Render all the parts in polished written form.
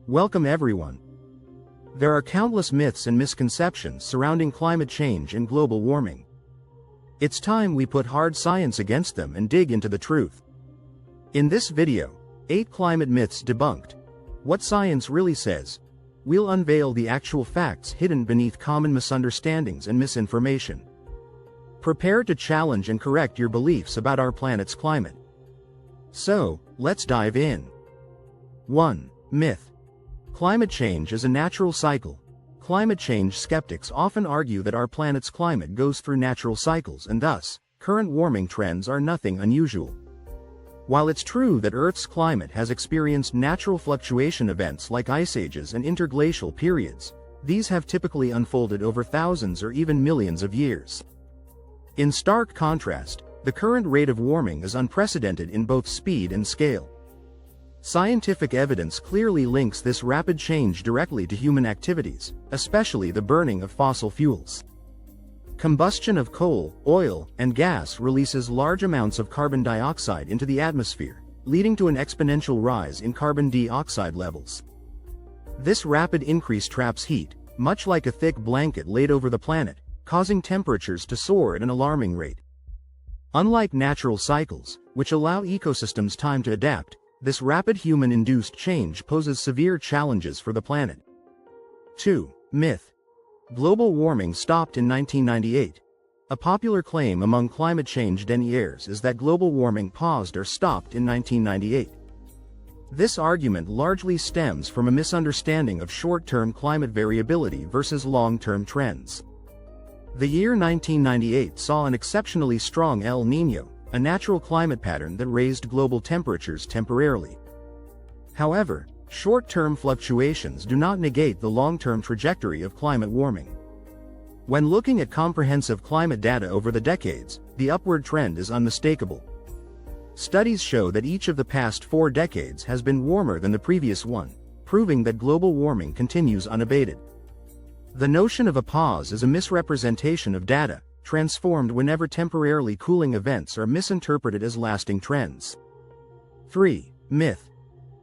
Welcome everyone. There are countless myths and misconceptions surrounding climate change and global warming. It's time we put hard science against them and dig into the truth. In this video, 8 climate myths debunked. What science really says. We'll unveil the actual facts hidden beneath common misunderstandings and misinformation. Prepare to challenge and correct your beliefs about our planet's climate. So, let's dive in. 1. Myth. Climate change is a natural cycle. Climate change skeptics often argue that our planet's climate goes through natural cycles and thus, current warming trends are nothing unusual. While it's true that Earth's climate has experienced natural fluctuation events like ice ages and interglacial periods, these have typically unfolded over thousands or even millions of years. In stark contrast, the current rate of warming is unprecedented in both speed and scale. Scientific evidence clearly links this rapid change directly to human activities, especially the burning of fossil fuels. Combustion of coal, oil, and gas releases large amounts of carbon dioxide into the atmosphere, leading to an exponential rise in carbon dioxide levels. This rapid increase traps heat, much like a thick blanket laid over the planet, causing temperatures to soar at an alarming rate. Unlike natural cycles, which allow ecosystems time to adapt, this rapid human-induced change poses severe challenges for the planet. 2. Myth. Global warming stopped in 1998. A popular claim among climate change deniers is that global warming paused or stopped in 1998. This argument largely stems from a misunderstanding of short-term climate variability versus long-term trends. The year 1998 saw an exceptionally strong El Niño, a natural climate pattern that raised global temperatures temporarily. However, short-term fluctuations do not negate the long-term trajectory of climate warming. When looking at comprehensive climate data over the decades, the upward trend is unmistakable. Studies show that each of the past 4 decades has been warmer than the previous one, proving that global warming continues unabated. The notion of a pause is a misrepresentation of data, transformed whenever temporarily cooling events are misinterpreted as lasting trends. 3. Myth.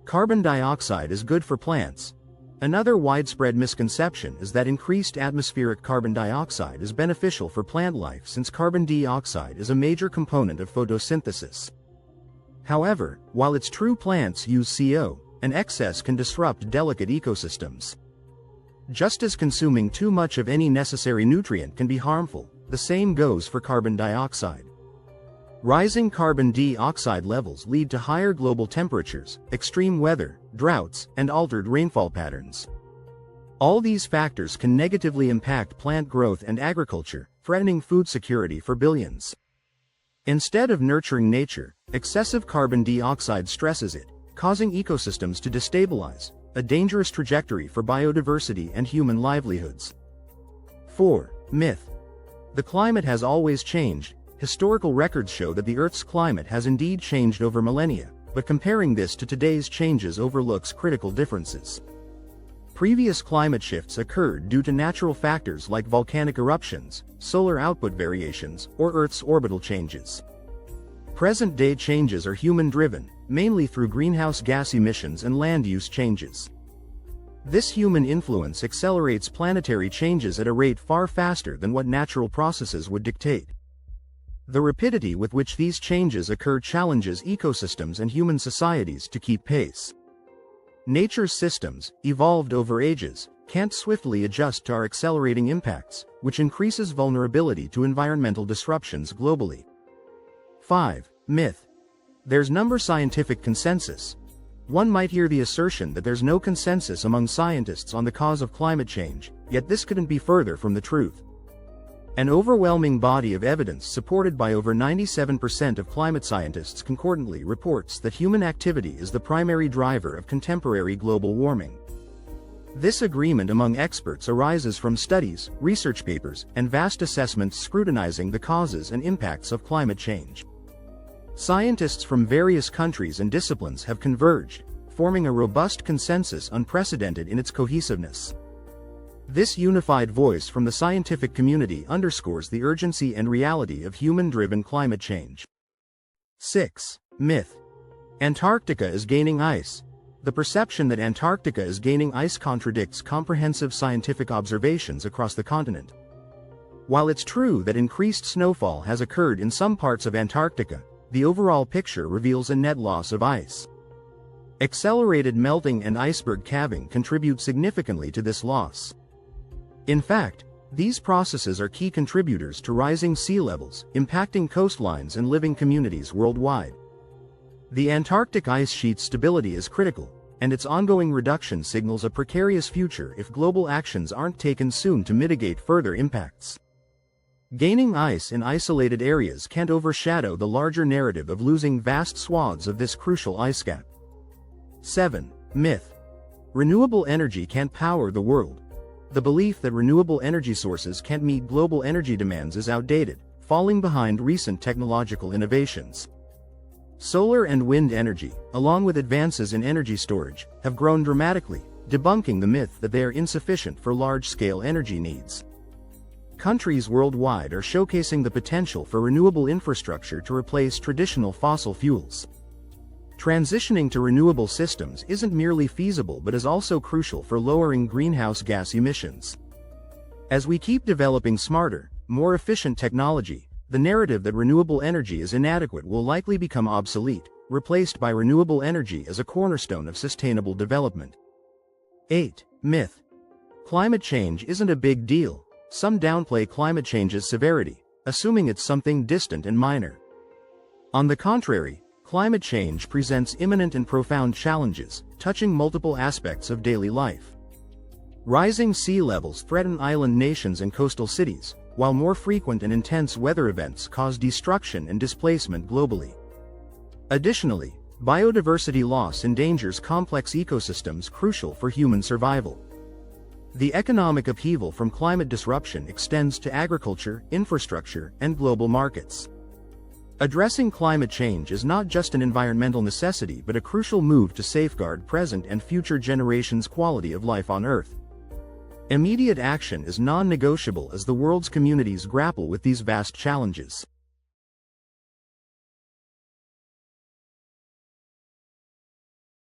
Carbon dioxide is good for plants. Another widespread misconception is that increased atmospheric carbon dioxide is beneficial for plant life since carbon dioxide is a major component of photosynthesis. However, while it's true plants use CO, an excess can disrupt delicate ecosystems. Just as consuming too much of any necessary nutrient can be harmful, the same goes for carbon dioxide. Rising carbon dioxide levels lead to higher global temperatures, extreme weather, droughts, and altered rainfall patterns. All these factors can negatively impact plant growth and agriculture, threatening food security for billions. Instead of nurturing nature, excessive carbon dioxide stresses it, causing ecosystems to destabilize, a dangerous trajectory for biodiversity and human livelihoods. 4. Myth. The climate has always changed. Historical records show that the Earth's climate has indeed changed over millennia, but comparing this to today's changes overlooks critical differences. Previous climate shifts occurred due to natural factors like volcanic eruptions, solar output variations, or Earth's orbital changes. Present-day changes are human-driven, mainly through greenhouse gas emissions and land use changes. This human influence accelerates planetary changes at a rate far faster than what natural processes would dictate. The rapidity with which these changes occur challenges ecosystems and human societies to keep pace. Nature's systems, evolved over ages, can't swiftly adjust to our accelerating impacts, which increases vulnerability to environmental disruptions globally. 5. Myth. There's no scientific consensus. One might hear the assertion that there's no consensus among scientists on the cause of climate change, yet this couldn't be further from the truth. An overwhelming body of evidence supported by over 97% of climate scientists concordantly reports that human activity is the primary driver of contemporary global warming. This agreement among experts arises from studies, research papers, and vast assessments scrutinizing the causes and impacts of climate change. Scientists from various countries and disciplines have converged, forming a robust consensus unprecedented in its cohesiveness. This unified voice from the scientific community underscores the urgency and reality of human-driven climate change. 6. Myth. Antarctica is gaining ice. The perception that Antarctica is gaining ice contradicts comprehensive scientific observations across the continent. While it's true that increased snowfall has occurred in some parts of Antarctica, the overall picture reveals a net loss of ice. Accelerated melting and iceberg calving contribute significantly to this loss. In fact, these processes are key contributors to rising sea levels, impacting coastlines and living communities worldwide. The Antarctic ice sheet's stability is critical, and its ongoing reduction signals a precarious future if global actions aren't taken soon to mitigate further impacts. Gaining ice in isolated areas can't overshadow the larger narrative of losing vast swaths of this crucial ice cap. 7. Myth. Renewable energy can't power the world. The belief that renewable energy sources can't meet global energy demands is outdated, falling behind recent technological innovations. Solar and wind energy, along with advances in energy storage, have grown dramatically, debunking the myth that they are insufficient for large-scale energy needs. Countries worldwide are showcasing the potential for renewable infrastructure to replace traditional fossil fuels. Transitioning to renewable systems isn't merely feasible but is also crucial for lowering greenhouse gas emissions. As we keep developing smarter, more efficient technology, the narrative that renewable energy is inadequate will likely become obsolete, replaced by renewable energy as a cornerstone of sustainable development. 8. Myth. Climate change isn't a big deal. Some downplay climate change's severity, assuming it's something distant and minor. On the contrary, climate change presents imminent and profound challenges, touching multiple aspects of daily life. Rising sea levels threaten island nations and coastal cities, while more frequent and intense weather events cause destruction and displacement globally. Additionally, biodiversity loss endangers complex ecosystems crucial for human survival. The economic upheaval from climate disruption extends to agriculture, infrastructure, and global markets. Addressing climate change is not just an environmental necessity but a crucial move to safeguard present and future generations' quality of life on Earth. Immediate action is non-negotiable as the world's communities grapple with these vast challenges.